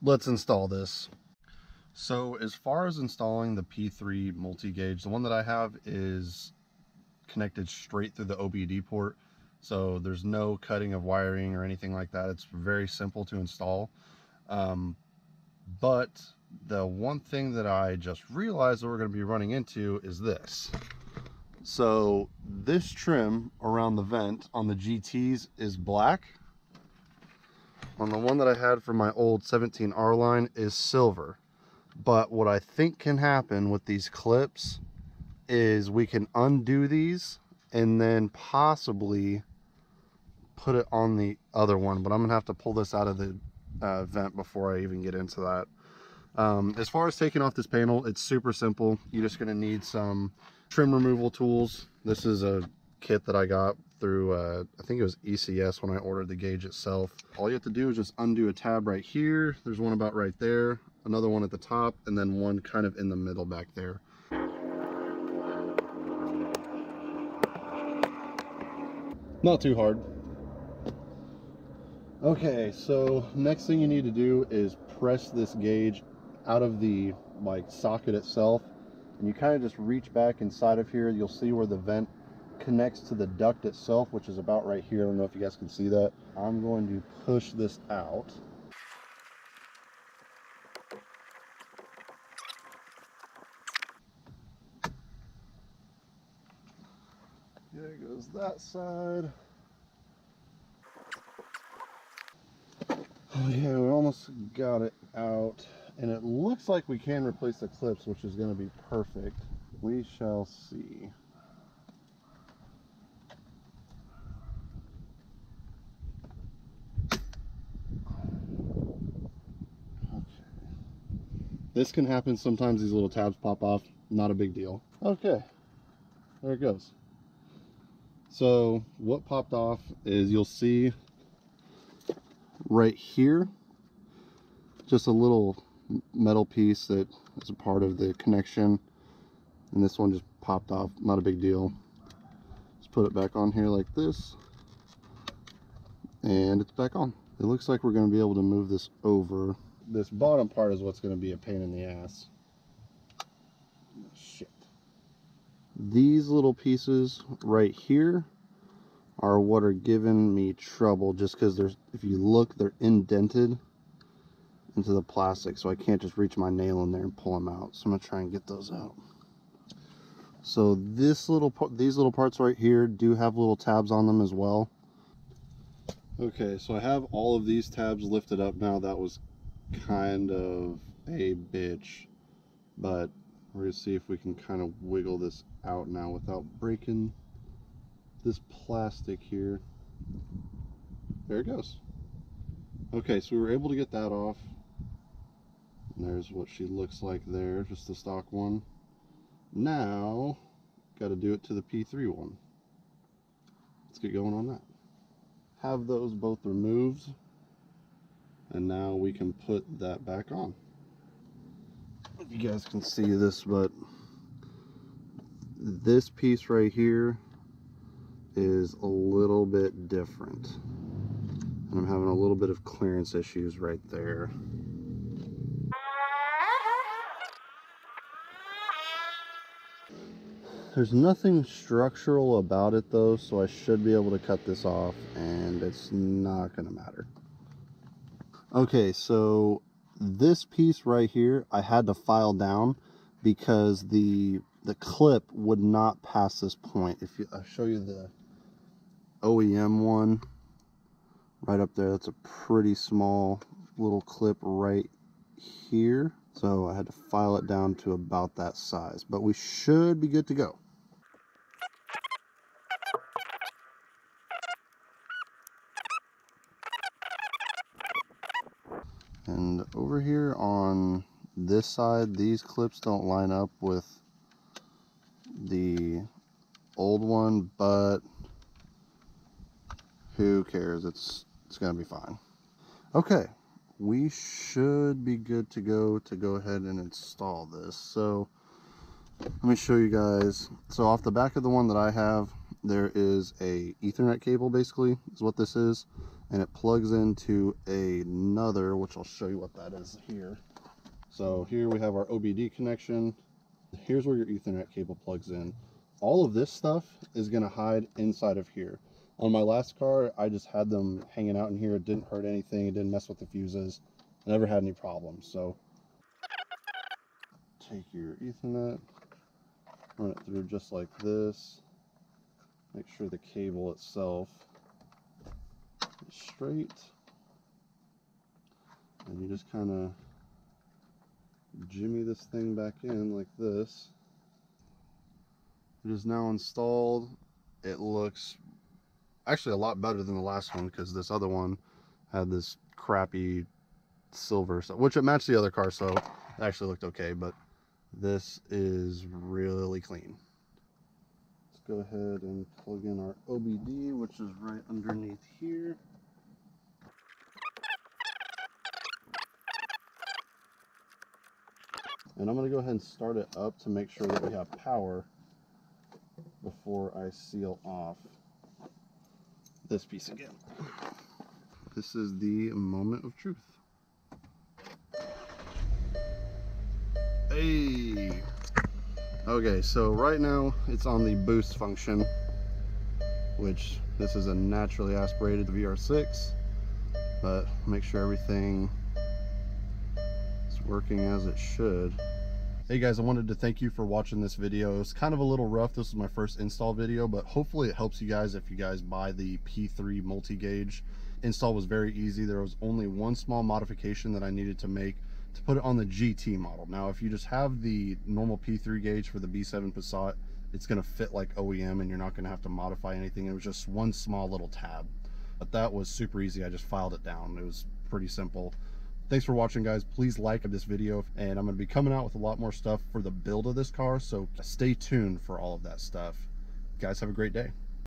let's install this. So as far as installing the P3 multi-gauge, the one that I have is connected straight through the OBD port. So there's no cutting of wiring or anything like that. It's very simple to install. But the one thing that I just realized that we're going to be running into is this. So this trim around the vent on the GTs is black. On the one that I had for my old 17R line is silver. But what I think can happen with these clips is we can undo these and then possibly put it on the other one. But I'm gonna have to pull this out of the vent before I even get into that. As far as taking off this panel, it's super simple. You're just gonna need some trim removal tools. This is a kit that I got through, I think it was ECS when I ordered the gauge itself. All you have to do is just undo a tab right here. There's one about right there, another one at the top, and then one kind of in the middle back there. Not too hard. Okay, so next thing you need to do is press this gauge out of the socket itself, and you kind of just reach back inside of here. You'll see where the vent connects to the duct itself, which is about right here. I don't know if you guys can see that. I'm going to push this out. There goes that side. Okay, we almost got it out, and it looks like we can replace the clips, which is going to be perfect. We shall see. This can happen sometimes. These little tabs pop off. Not a big deal. Okay, there it goes. So what popped off is, you'll see right here just a little metal piece that is a part of the connection, and this one just popped off. Not a big deal. Just put it back on here like this, and it's back on. It looks like we're going to be able to move this over. This bottom part is what's going to be a pain in the ass. Shit. These little pieces right here are what are giving me trouble, just because there's, if you look, they're indented into the plastic, so I can't just reach my nail in there and pull them out. So I'm gonna try and get those out. So these little parts right here do have little tabs on them as well. Okay, so I have all of these tabs lifted up now. That was kind of a bitch, but we're gonna see if we can kind of wiggle this out now without breaking this plastic here. There it goes. Okay, so we were able to get that off. And there's what she looks like there, just the stock one. Now, got to do it to the P3 one. Let's get going on that. Have those both removed, and now we can put that back on. If you guys can see this, but this piece right here is a little bit different, and I'm having a little bit of clearance issues right there. There's nothing structural about it though, so I should be able to cut this off and it's not gonna matter. Okay, so this piece right here I had to file down because the clip would not pass this point. If I'll show you the OEM one right up there, that's a pretty small little clip right here. So I had to file it down to about that size, but we should be good to go. And over here on this side, these clips don't line up with the old one, but who cares? It's gonna be fine. Okay, we should be good to go ahead and install this. So let me show you guys. So off the back of the one that I have, there is a Ethernet cable, basically is what this is, and it plugs into another, which I'll show you what that is here. So here we have our OBD connection. Here's where your Ethernet cable plugs in. All of this stuff is going to hide inside of here. On my last car, I just had them hanging out in here. It didn't hurt anything. It didn't mess with the fuses. I never had any problems. So take your Ethernet, run it through just like this. Make sure the cable itself is straight. And you just kind of jimmy this thing back in like this. It is now installed. It looks actually a lot better than the last one, because this other one had this crappy silver stuff, which it matched the other car, so it actually looked okay, but this is really clean. Let's go ahead and plug in our OBD, which is right underneath here. And I'm going to go ahead and start it up to make sure that we have power before I seal off this piece again. This is the moment of truth. Hey! Okay, so right now it's on the boost function, which this is a naturally aspirated VR6, but make sure everything is working as it should. Hey guys, I wanted to thank you for watching this video. It's kind of a little rough. This is my first install video, but hopefully it helps you guys if you guys buy the P3 multi-gauge. Install was very easy. There was only one small modification that I needed to make to put it on the GT model. Now, if you just have the normal P3 gauge for the B7 Passat, it's going to fit like OEM and you're not going to have to modify anything. It was just one small little tab, but that was super easy. I just filed it down. It was pretty simple. Thanks for watching, guys. Please like this video, and I'm going to be coming out with a lot more stuff for the build of this car, so stay tuned for all of that stuff. Guys, have a great day.